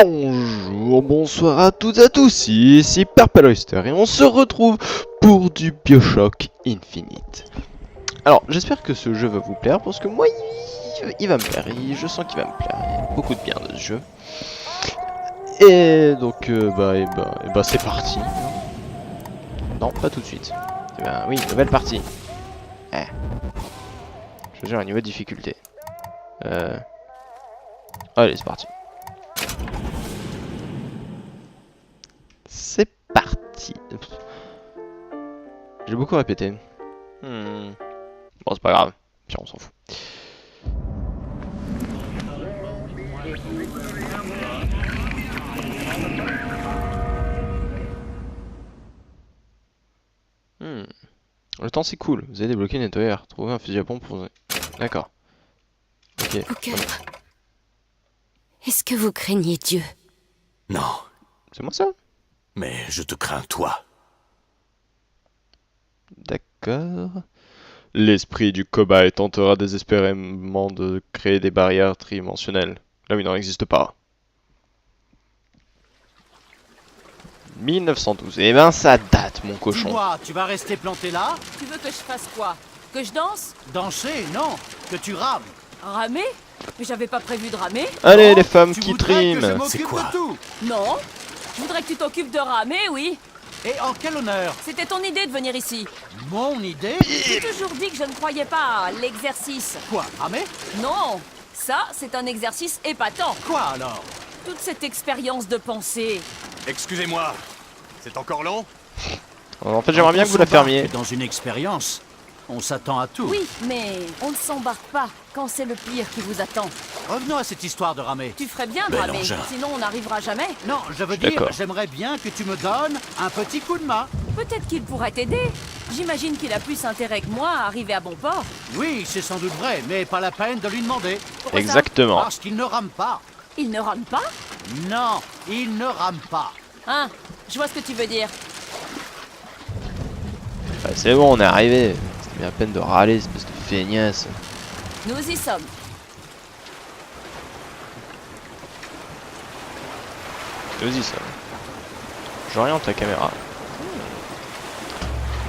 Bonjour, bonsoir à toutes et à tous, ici Purple Oyster et on se retrouve pour du Bioshock Infinite. Alors j'espère que ce jeu va vous plaire parce que moi il va me plaire, je sens qu'il va me plaire, il y a beaucoup de bien de ce jeu. Et donc c'est parti. Non, pas tout de suite. Eh ben oui, nouvelle partie. Choisir un niveau de difficulté. Allez, c'est parti. C'est parti. J'ai beaucoup répété. Bon, c'est pas grave. Puis on s'en fout. Le temps c'est cool. Vous avez débloqué le nettoyeur. Trouvez un fusil à pompe pour... D'accord. Ok. Booker. Est-ce que vous craignez Dieu? Non, C'est moi ça? mais je te crains toi. D'accord. L'esprit du cobaye tentera désespérément de créer des barrières tridimensionnelles. Là où il n'en existe pas. 1912. Eh ben ça date mon cochon. Dis-moi, tu vas rester planté là? Tu veux que je fasse quoi? Que je danse? Danser? Non, que tu rames. Ramer? Mais j'avais pas prévu de ramer. Allez Non, les femmes tu qui voudrais que je triment. m'occupe C'est quoi? de tout. Non. Je voudrais que tu t'occupes de ramer, oui. Et en quel honneur? C'était ton idée de venir ici. Mon idée? J'ai toujours dit que je ne croyais pas à l'exercice. Quoi, ramer? Non. Ça, c'est un exercice épatant. Quoi alors? Toute cette expérience de pensée. Excusez-moi, c'est encore long? En fait j'aimerais bien que vous la fermiez. Dans une expérience, on s'attend à tout. Oui, mais on ne s'embarque pas quand c'est le pire qui vous attend. Revenons à cette histoire de ramer. Tu ferais bien de Bel ramer, engin. sinon on n'arrivera jamais. Non, je veux dire, D'accord. j'aimerais bien que tu me donnes un petit coup de main. Peut-être qu'il pourrait t'aider. J'imagine qu'il a plus intérêt que moi à arriver à bon port. Oui, c'est sans doute vrai, mais pas la peine de lui demander. Pourquoi ça? Exactement. Parce qu'il ne rame pas. Il ne rame pas? Non, il ne rame pas. Hein? Je vois ce que tu veux dire. Bah, c'est bon, on est arrivé. C'était bien la peine de râler, espèce de feignasse. Nous y sommes. Vas-y ça. J'oriente la caméra.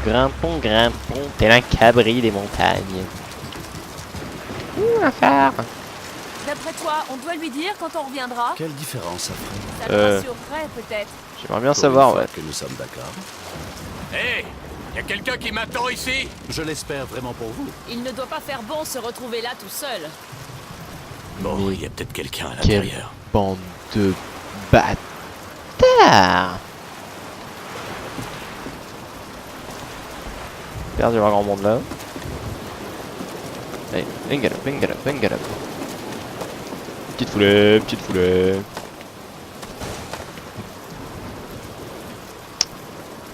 Grimpons, grimpons, tel un cabri des montagnes. Un phare. D'après toi, on doit lui dire quand on reviendra? Quelle différence ça fait? Ça le rassurerait peut-être. J'aimerais bien savoir, Pour une ouais. fois que nous sommes d'accord. Hé, y a quelqu'un qui m'attend ici? Je l'espère vraiment pour vous. Il ne doit pas faire bon se retrouver là tout seul. Bon, Mais il y a peut-être quelqu'un à Quelle l'intérieur. bande de bâtards. Perdu un grand monde là. Allez, bengala, bengala, bengala. Petite foulée, petite foulée.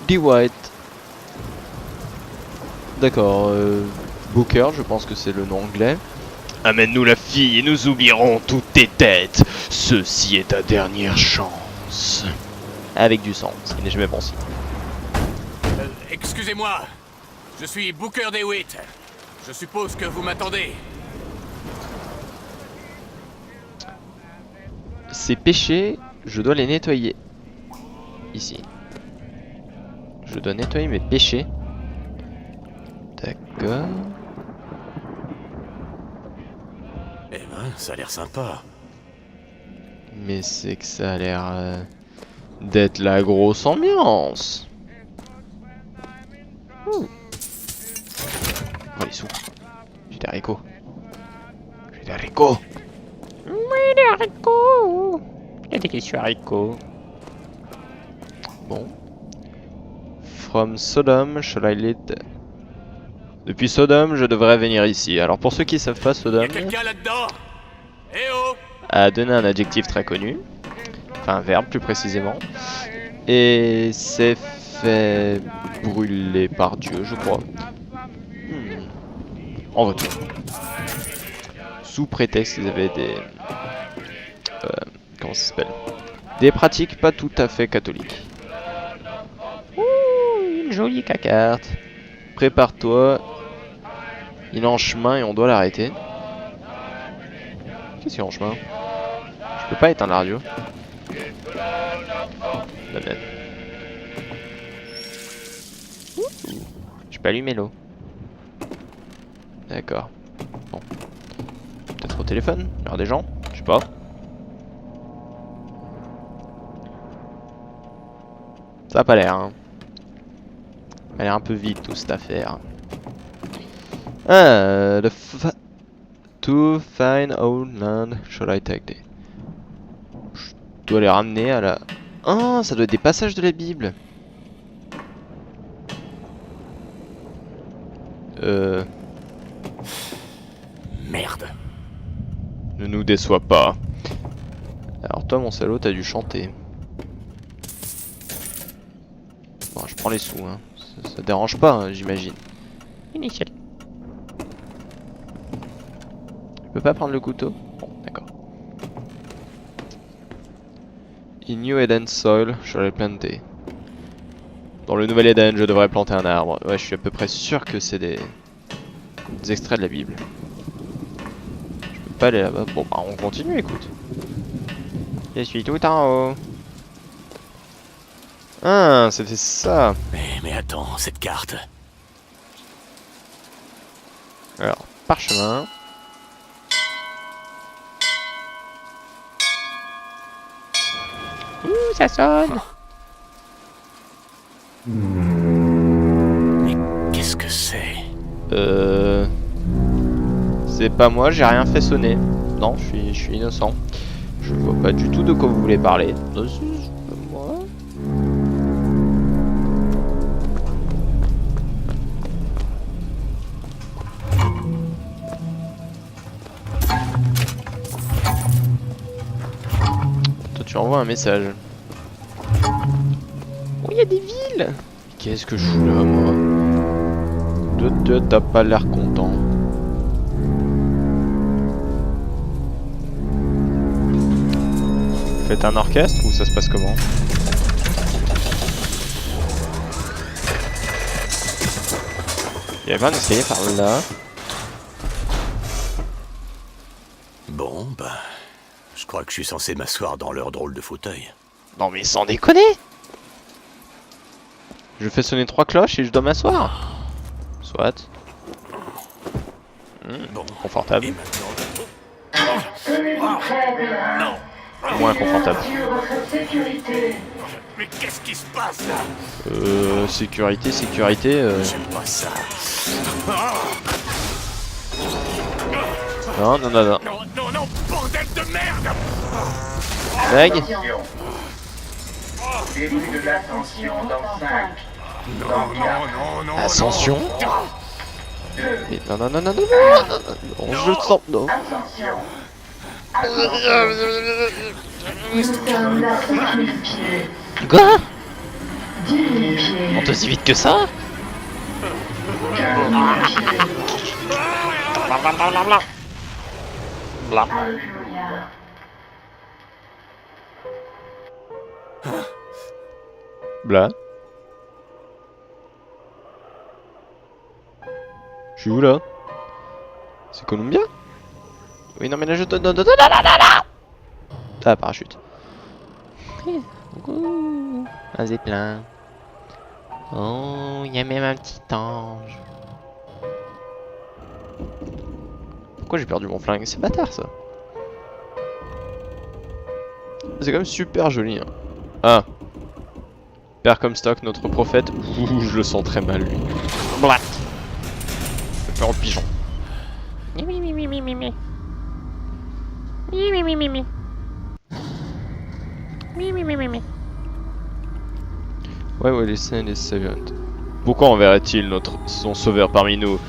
D. White. D'accord, Booker, je pense que c'est le nom anglais. Amène-nous la fille et nous oublierons toutes tes têtes. Ceci est ta dernière chance. Avec du sang, ce qui n'est jamais bon signe. Excusez-moi, je suis Booker DeWitt. Je suppose que vous m'attendez. Ces péchés, je dois les nettoyer. Ici. Je dois nettoyer mes péchés. D'accord. Eh ben, ça a l'air sympa. Mais c'est que ça a l'air d'être la grosse ambiance. Oh, les sous. J'ai des haricots. J'ai des haricots. Oui, des haricots. Il y a des questions haricots. Bon. From Sodom, shall I lead? Depuis Sodome, je devrais venir ici. Alors pour ceux qui savent pas, Y a Sodome quelqu'un là-dedans? Eh oh! a donné un adjectif très connu. Enfin un verbe plus précisément. Et c'est fait brûler par Dieu, je crois. En voiture. Sous prétexte qu'ils avaient des... comment ça s'appelle? Des pratiques pas tout à fait catholiques. Ouh, une jolie cacarte. Prépare-toi. Il est en chemin et on doit l'arrêter. Qu'est-ce qu'il y a en chemin? Je peux pas éteindre la radio. Banane. Je peux allumer l'eau. D'accord. Bon. Peut-être au téléphone? Il y aura des gens? Je sais pas. Ça a pas l'air, hein. Ça a l'air un peu vide toute cette affaire. Ah, to find old land, should I take this? Je dois les ramener à la... Ah, ça doit être des passages de la Bible. Merde. Ne nous déçois pas. Alors toi, mon salaud, t'as dû chanter. Bon, je prends les sous, hein. Ça dérange pas, hein, j'imagine. Initial. Je peux pas prendre le couteau? Bon, d'accord. In New Eden soil, je l'ai planté. Dans le Nouvel Eden, je devrais planter un arbre. Ouais, je suis à peu près sûr que c'est des extraits de la Bible. Je peux pas aller là-bas. Bon, bah on continue, écoute. Je suis tout en haut. Ah, c'était ça. Mais attends, cette carte. Alors, parchemin. Ouh, ça sonne. Mais qu'est-ce que c'est? C'est pas moi, j'ai rien fait sonner. Non, je suis innocent. Je vois pas du tout de quoi vous voulez parler. Non, c'est pas moi. Toi, tu envoies un message. Oh, il y a des villes. Qu'est-ce que je fous là, moi? Toi, t'as pas l'air content. Faites un orchestre ou ça se passe comment? Il y avait un escalier par là. Bon, bah... Je crois que je suis censé m'asseoir dans leur drôle de fauteuil. Non mais sans déconner! Je fais sonner 3 cloches et je dois m'asseoir. Soit. Bon, Confortable. et maintenant... Moins confortable. Mais qu'est-ce qui se passe là? Sécurité. J'aime pas ça. Non, Non, bordel de merde! Blague. Début de l'ascension dans 5. Non. Ascension. Mais non. Je sens. Non. Ascension. Nous sommes là pour 10 000 pieds. Quoi? 10 000 pieds. On te si vite que ça? 15 000 pieds. Alléluia. Blah. Je suis où là? C'est Columbia? Oui, non, mais là je te donne. Ah, parachute. Un zeppelin. Oh, il y a même un petit ange. Pourquoi j'ai perdu mon flingue? C'est bâtard ça. C'est quand même super joli. Hein. Ah. Père Comstock, notre prophète. Ouh, je le sens très mal lui. Blat. Je vais faire le pigeon. Ouais, les saints et les servants. Pourquoi enverrait-il son sauveur parmi nous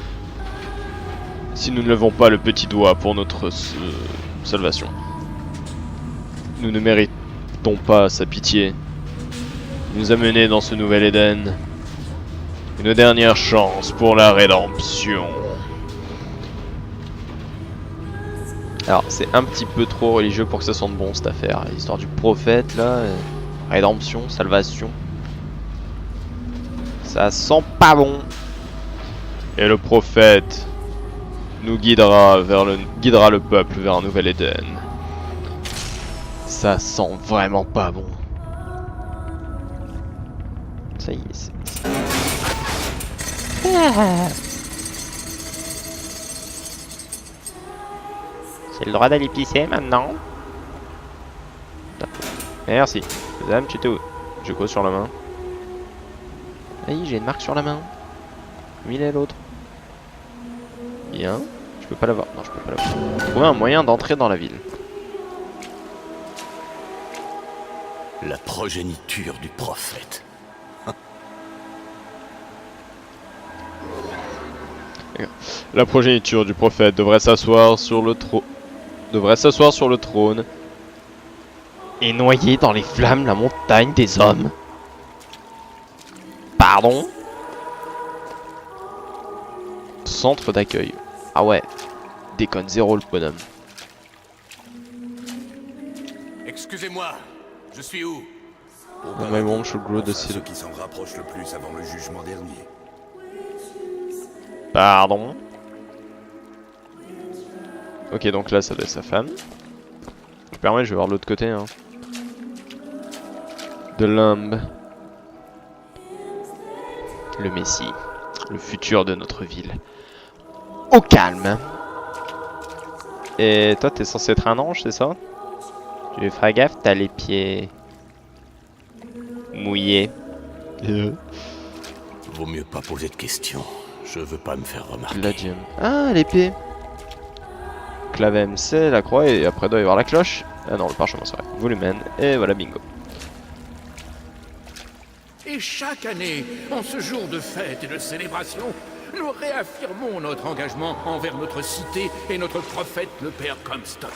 si nous ne levons pas le petit doigt pour notre salvation? Nous ne méritons pas sa pitié. Il nous a menés dans ce nouvel Éden. Une dernière chance pour la rédemption. Alors, c'est un petit peu trop religieux pour que ça sente bon cette affaire. L'histoire du prophète, là. Rédemption, salvation. Ça sent pas bon. Et le prophète nous guidera le peuple vers un nouvel Éden. Ça sent vraiment pas bon. Ça y est, c'est... J'ai le droit d'aller pisser maintenant. Merci. Madame, tu t'es où? J'ai quoi sur la main? Aïe, j'ai une marque sur la main. Où il est l'autre? Bien. Je peux pas l'avoir. Non, je peux pas l'avoir. Trouver un moyen d'entrer dans la ville. La progéniture du prophète. La progéniture du prophète devrait s'asseoir sur le trône et noyer dans les flammes la montagne des hommes. Pardon? Centre d'accueil. Ah ouais. Déconne zéro le bonhomme. Excusez-moi, je suis où? My mom should grow the Ceux seal. qui s'en rapprochent le plus avant le jugement dernier. Pardon. Ok, donc là ça doit être sa femme. Je permets, je vais voir l'autre côté. Hein. De l'homme. Le Messie. Le futur de notre ville. Au calme. Et toi, t'es censé être un ange, c'est ça? Tu feras gaffe, t'as les pieds mouillés. Vaut mieux pas poser de questions. Je veux pas me faire remarquer. La gemme. Ah, l'épée. Clave MC, la croix, et après doit y avoir la cloche. Ah non, le parchemin, c'est vrai. Volumen, et voilà, bingo. Et chaque année, en ce jour de fête et de célébration, nous réaffirmons notre engagement envers notre cité et notre prophète, le Père Comstock.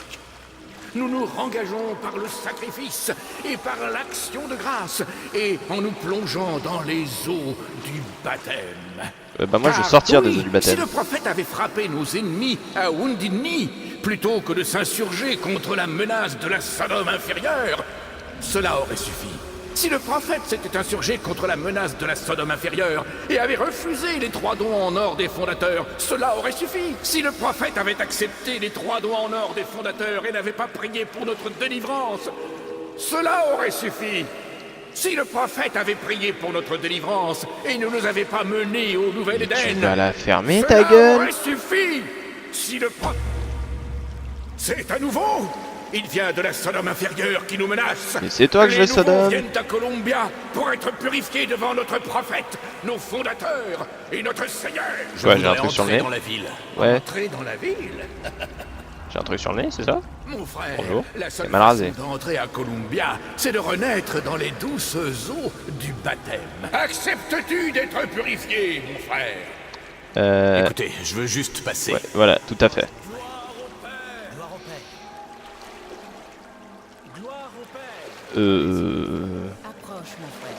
Nous nous rengageons par le sacrifice et par l'action de grâce, et en nous plongeant dans les eaux du baptême. Bah moi je vais Car sortir oui, des eaux du baptême. Si le prophète avait frappé nos ennemis à Wounded Knee, plutôt que de s'insurger contre la menace de la Sodome inférieure, cela aurait suffi. Si le prophète s'était insurgé contre la menace de la Sodome inférieure et avait refusé les 3 dons en or des fondateurs, cela aurait suffi. Si le prophète avait accepté les 3 dons en or des fondateurs et n'avait pas prié pour notre délivrance, cela aurait suffi. Si le prophète avait prié pour notre délivrance et ne nous avait pas menés au Nouvel Éden, Tu vas la fermer cela ta gueule. aurait suffi. Si le prophète... C'est à nouveau. Il vient de la Sodome inférieure qui nous menace. Mais c'est toi que je veux Les nouveaux Sodome. viennent à Columbia pour être purifiés devant notre prophète, nos fondateurs et notre Seigneur. Ouais, j'ai un truc sur le nez. Dans la ville. Ouais, Entrer dans la ville. j'ai un truc sur le nez, c'est ça? Mon frère, Bonjour. la seule C'est mal rasé. façon d'entrer à Columbia, c'est de renaître dans les douces eaux du baptême. Acceptes-tu d'être purifié, mon frère? Écoutez, je veux juste passer. Ouais, voilà, tout à fait. Approche, mon frère.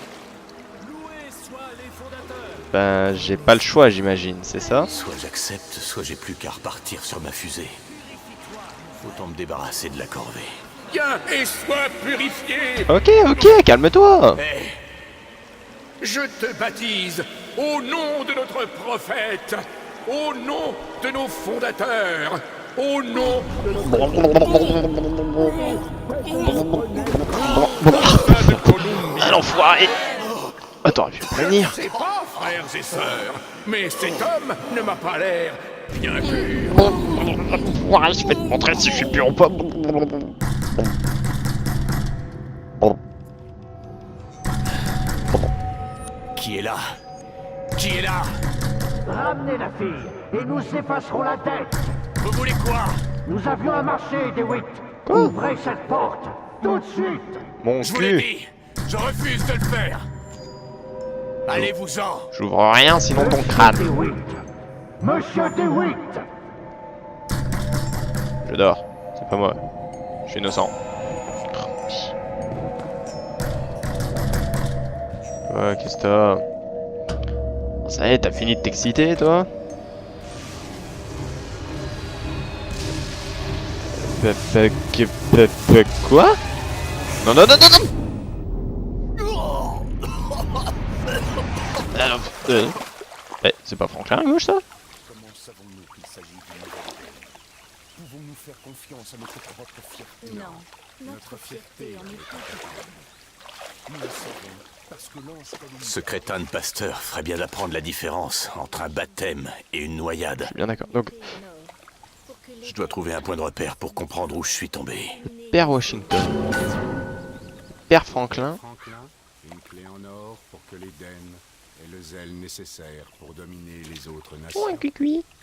Ben, j'ai pas le choix, j'imagine, c'est ça? Soit j'accepte, soit j'ai plus qu'à repartir sur ma fusée. Autant me débarrasser de la corvée. Viens et sois purifié. Ok, ok, calme-toi. Je te baptise au nom de notre prophète, au nom de nos fondateurs, au nom de Ah l'enfoiré. Ah, t'aurais pu me prévenir. Je sais pas, frères et sœurs, mais cet homme ne m'a pas l'air bien pur. Ouais, je vais te montrer si je suis pur ou pas. Qui est là? Qui est là? Ramenez la fille et nous effacerons la tête. Vous voulez quoi? Nous avions un marché, DeWitt. Ouvrez cette porte, tout de suite. Mon Je vous l'ai cul. dit, je refuse de le faire. Allez-vous-en. J'ouvre rien sinon ton crâne. DeWitt. Monsieur DeWitt. Je dors. C'est pas moi. Je suis innocent. Ouais, qu'est-ce que t'as? Ça y est, t'as fini de t'exciter, toi? Quoi? Non, non, non, non, non! C'est pas Franklin à gauche, ça? Comment savons-nous qu'il s'agit d'une nouvelle idée? Pouvons-nous faire confiance à notre propre fierté? Non. Notre fierté en est Ce crétin de pasteur ferait bien d'apprendre la différence entre un baptême et une noyade. Bien d'accord. Donc, Je dois trouver un point de repère pour comprendre où je suis tombé. Père Washington. Père Franklin. Une clé en or pour que l'Éden ait le zèle nécessaire pour dominer les autres nations.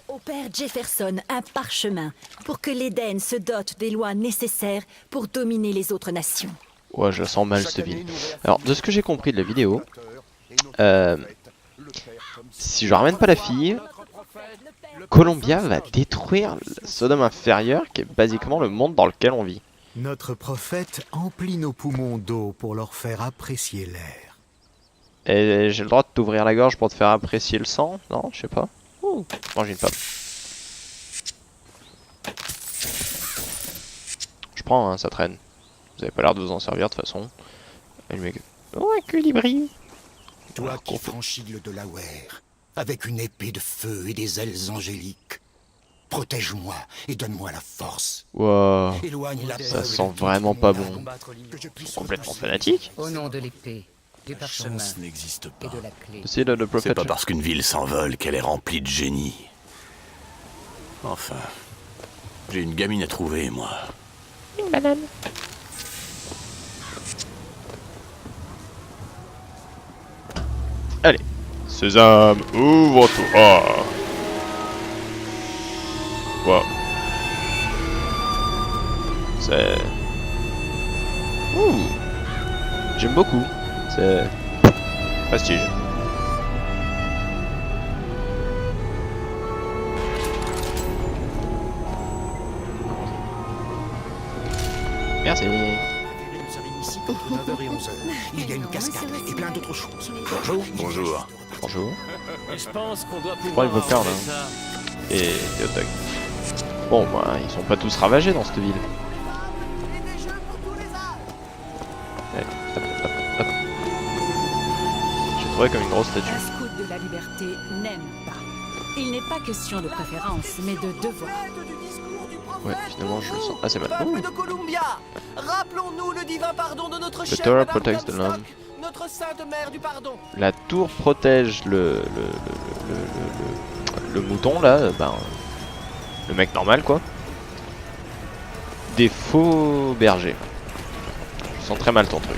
Au père Jefferson, un parchemin pour que l'Éden se dote des lois nécessaires pour dominer les autres nations. Ouais, je sens mal cette ville. Alors, de ce que j'ai compris de la vidéo, si je ramène pas la fille, Columbia va détruire le Sodome inférieur, qui est basiquement le monde dans lequel on vit. Notre prophète emplit nos poumons d'eau pour leur faire apprécier l'air. Et j'ai le droit de t'ouvrir la gorge pour te faire apprécier le sang? Non, je sais pas. Ouh, mange une pomme. Je prends, hein, ça traîne. Vous avez pas l'air de vous en servir de toute façon. Et le mec... Oh, un colibri. Toi qui franchis le Delaware, avec une épée de feu et des ailes angéliques, protège-moi et donne-moi la force. Wow. Éloigne la Ça peur sent de tout vraiment mon pas âme, bon. que je puisse Complètement repousser fanatique. Au nom de l'épée, du parchemin chance n'existe et pas. de la clé. C'est le C'est prophète. pas parce qu'une ville s'envole qu'elle est remplie de génie. Enfin, j'ai une gamine à trouver, moi. Une banane. Allez. Sésame, ouvre-toi. Wow. C'est... Ouh. J'aime beaucoup. C'est... prestige. Merci. Nous sommes ici entre 9h et 11h. Il y a une cascade et plein d'autres choses. Bonjour. Bonjour. Bonjour. Je pense qu'on doit Je crois pouvoir le Volcan, arranger là. ça. Et hot dog. Bon, bah, ils sont pas tous ravagés dans cette ville. Allez, hop, hop, hop. J'ai trouvé comme une grosse statue. Un scout de la liberté n'aime pas. Il n'est pas question de préférence, mais de devoir. Ouais, finalement, je le sens assez mal. Peuple de Columbia, rappelons-nous le divin pardon de notre The chef Torah Madame protects the Comstock, land. notre sainte mère du pardon. La tour protège le mouton, là, ben... le mec normal, quoi. Des faux bergers. Je sens très mal ton truc.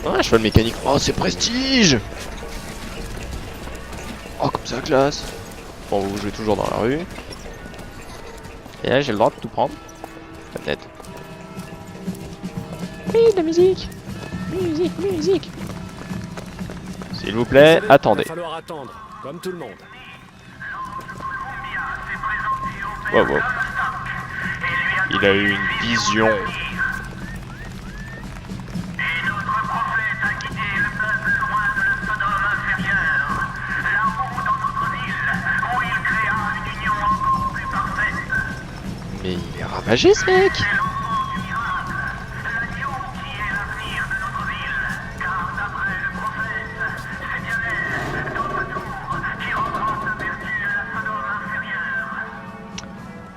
Ah, cheval mécanique. Oh, c'est prestige. Oh, comme ça, classe. Bon, vous jouez toujours dans la rue. Et là, j'ai le droit de tout prendre. Peut-être. Oui, de la musique. Musique, musique. S'il vous plaît, attendez. Il va falloir attendre, comme tout le monde. Wow, wow. Il a eu une vision. Mais il est ravagé, ce mec.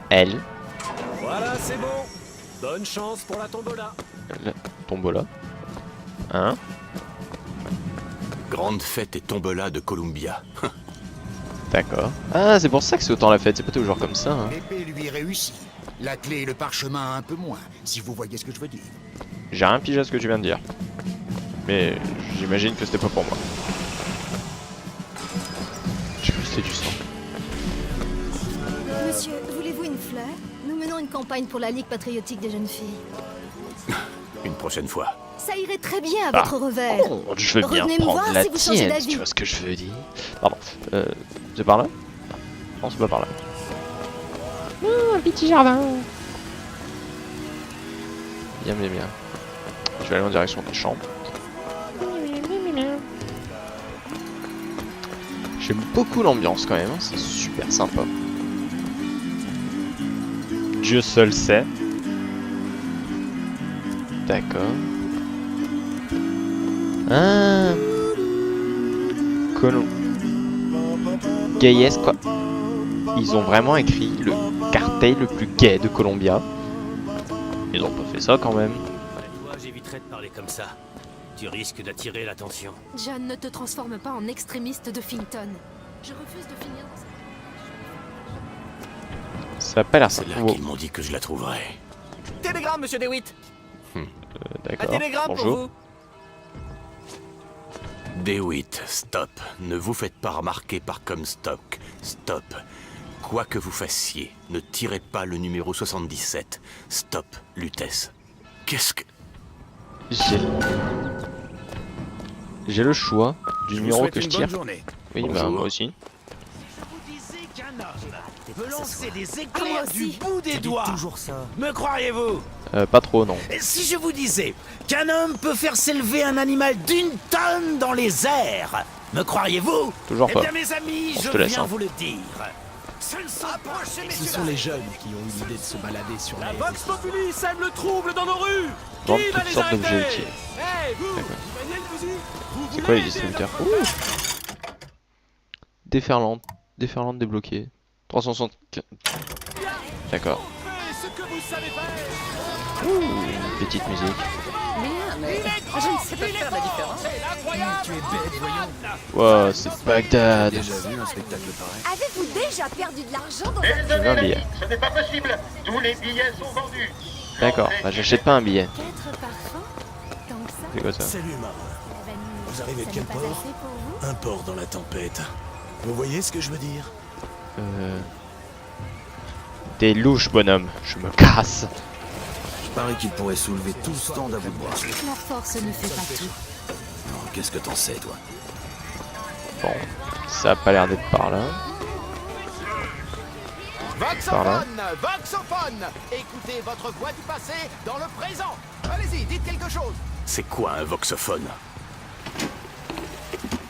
Elle. Voilà, c'est bon. Bonne chance pour la tombola. La tombola. Hein? Grande fête et tombola de Columbia. D'accord. Ah, c'est pour ça que c'est autant la fête, c'est pas toujours comme ça. Hein. L'épée lui réussit. La clé et le parchemin un peu moins, si vous voyez ce que je veux dire. J'ai rien pigé à ce que tu viens de dire. Mais j'imagine que c'était pas pour moi. J'ai cru que c'était du sang. Monsieur, voulez-vous une fleur? Nous menons une campagne pour la Ligue patriotique des jeunes filles. Une prochaine fois. Ça irait très bien à votre revers. Oh, je veux bien Revenez me prendre voir la si vous changez tienne, d'avis. tu vois ce que je veux dire. Pardon. C'est par là? Non, c'est pas par là. Un petit jardin. Bien, bien, bien. Je vais aller en direction des champs. J'aime beaucoup l'ambiance quand même, hein. C'est super sympa. Dieu seul sait. D'accord. Ah. Colon. Gayesque, quoi. Ils ont vraiment écrit le cartel le plus gay de Columbia. Ils ont pas fait ça quand même. Moi, j'éviterais de parler comme ça. Tu risques d'attirer l'attention. John, ne te transforme pas en extrémiste de Finkton. Je refuse de finir dans cette... Ça a pas l'air C'est simple. là qu'ils m'ont dit que je la trouverais. Télégramme, monsieur DeWitt. Un D'accord, télégramme pour bonjour. vous. DeWitt, stop. Ne vous faites pas remarquer par Comstock. Stop. Quoi que vous fassiez, ne tirez pas le numéro 77. Stop, Lutèce. Qu'est-ce que... J'ai le choix du numéro que je tire. Oui, bah Bonjour. moi aussi. Peut lancer des éclairs du bout des doigts. Toujours ça. Me croiriez-vous? Pas trop, non. Si je vous disais qu'un homme peut faire s'élever un animal d'1 tonne dans les airs, me croiriez-vous? Toujours pas. Eh bien, mes amis, On je te laisse, viens hein. vous le dire. Ce sont les jeunes qui ont eu l'idée de se balader sur la Vox Populi sème le trouble dans nos rues. Vendre Qui va toutes les sortes arrêter? d'objets utiles. Hey, vous, D'accord. Emmanuel Cousi, vous C'est voulez quoi les aider distributeurs? le- Ouh. Déferlante débloquée. 375. D'accord. Faites ce que vous savez faire. Ouh, une petite musique. Mais je ne sais pas faire la différence. C'est incroyable. Tu es bête, voyons. Wow, c'est Bagdad. Déjà vu un spectacle pareil? Avez-vous déjà perdu de l'argent dans Je veux un billet. Ce n'est pas possible. Tous les billets sont vendus. D'accord, bah j'achète pas un billet. 4 parfums? Tant que ça? C'est quoi ça? Salut, marin. Vous arrivez de Ça quel n'est pas port? assez pour vous? Un port dans la tempête. Vous voyez ce que je veux dire? T'es louche, bonhomme. Je me casse. Il paraît qu'il pourrait soulever tout ce stand à bout de bras. La force ne fait pas tout. Qu'est-ce que t'en sais, toi? Bon, ça a pas l'air d'être par là. Par là. Voxophone. Écoutez votre voix du passé dans le présent. Allez-y, dites quelque chose. C'est quoi un voxophone?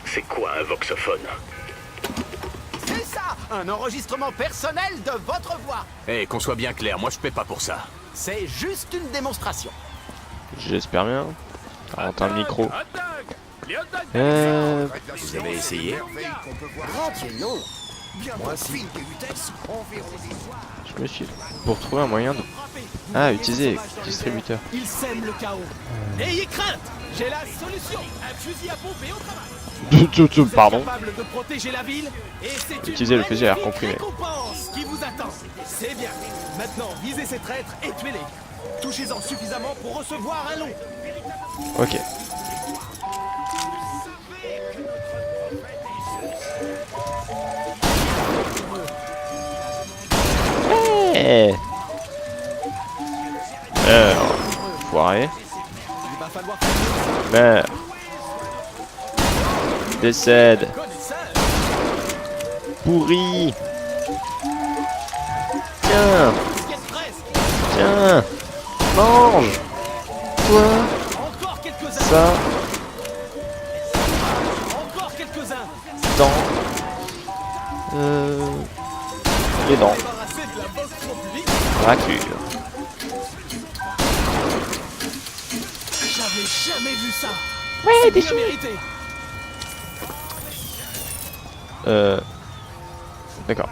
C'est quoi un voxophone? C'est ça, un enregistrement personnel de votre voix. Eh, qu'on soit bien clair, moi je paie pas pour ça. C'est juste une démonstration. J'espère bien. Rentre un micro. Vous avez essayé? Grand Dieu, non. Moi aussi. Je me suis... Pour trouver un moyen de... Ah, utiliser distributeur. Il sème le chaos. N'ayez crainte, j'ai la solution. Un fusil à pompe et au travail. Pardon. Capable de protéger la ville et c'est une Utiliser le fusil à air magnifique comprimé. récompense qui vous attend. C'est bien. Maintenant, visez ces traîtres et tuez-les. Touchez-en suffisamment pour recevoir un long. Ok. Hey. Foiré. Il va falloir Meurs. Décède. Pourri. Tiens. Tiens. Mange. Toi. encore quelques-uns. Ça. Encore quelques-uns. Dans. Les dents. Débarrassé de la Vox Populi. Raclure. J'avais jamais vu ça. Ouais, C'est des bien sous. mérité. D'accord.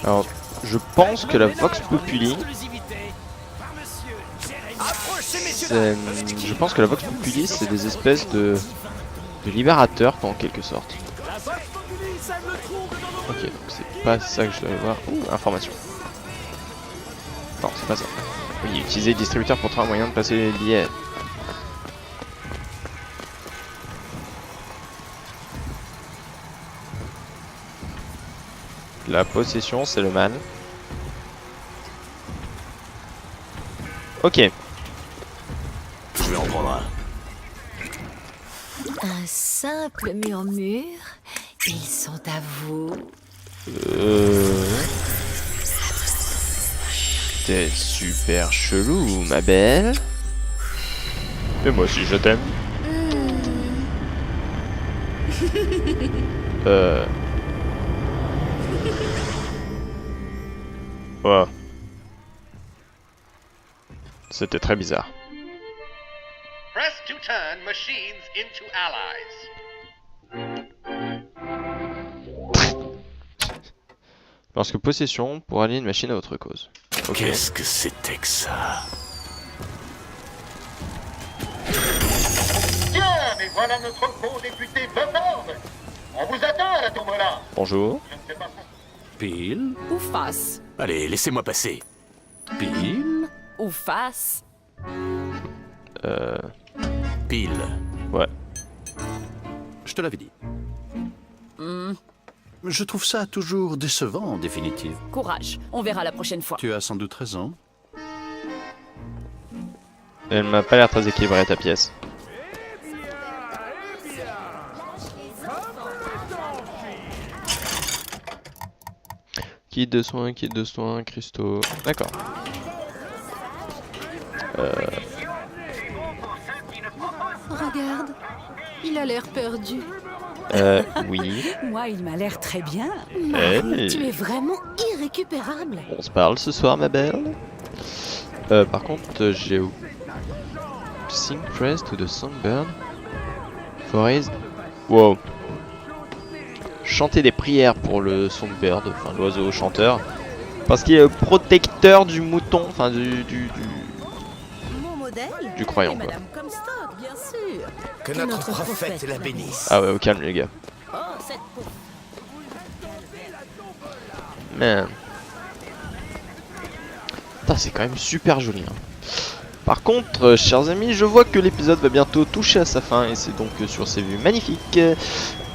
Alors, je pense que la Vox Populi, je pense que la Vox Populi, c'est des espèces de libérateurs, en quelque sorte. La Vox Populi sème le trouble dans nos Ok, donc c'est pas ça que je dois voir. Ouh, information. Non, c'est pas ça. Oui, utiliser le distributeur pour trouver un moyen de passer les billets. La possession, c'est le mal. Ok. Je vais en prendre un. Un simple murmure. Ils sont à vous. T'es super chelou, ma belle. Et moi aussi, je t'aime. Ouais. C'était très bizarre. Press to turn machines into allies. Lorsque possession pour allier une machine à votre cause. Ok. Qu'est-ce que c'était que ça? voilà notre bon député Bobord. On vous attend à la tombola. Bonjour. Pile. Ou face. Allez, laissez-moi passer. Pile. Ou face. Pile. Ouais. Je te l'avais dit. Hmm. Je trouve ça toujours décevant, en définitive. Courage, on verra la prochaine fois. Tu as sans doute raison. Elle m'a pas l'air très équilibrée ta pièce. Kit de soins, cristaux. D'accord. Regarde, il a l'air perdu. Oui. Moi, il m'a l'air très bien. Hey. Tu es vraiment irrécupérable. On se parle ce soir, ma belle. Par contre, j'ai où? Sing Crest ou de Songbird? Forest. Wow. Chanter des prières pour le Songbird, enfin l'oiseau chanteur. Parce qu'il est le protecteur du mouton, enfin Mon modèle du croyant, est quoi. Madame Comstock, bien sûr. Que notre prophète la bénisse. Ah ouais, au calme les gars. Oh, cette pauvre. Man. Putain, c'est quand même super joli. Hein. Par contre, chers amis, je vois que l'épisode va bientôt toucher à sa fin. Et c'est donc sur ces vues magnifiques,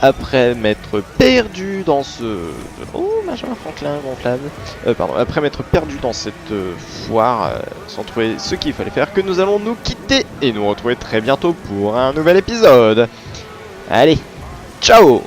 après m'être perdu dans ce... Oh, machin, Franklin, gonflable. Pardon, après m'être perdu dans cette foire, sans trouver ce qu'il fallait faire, que nous allons nous quitter et nous retrouver très bientôt pour un nouvel épisode. Allez, ciao!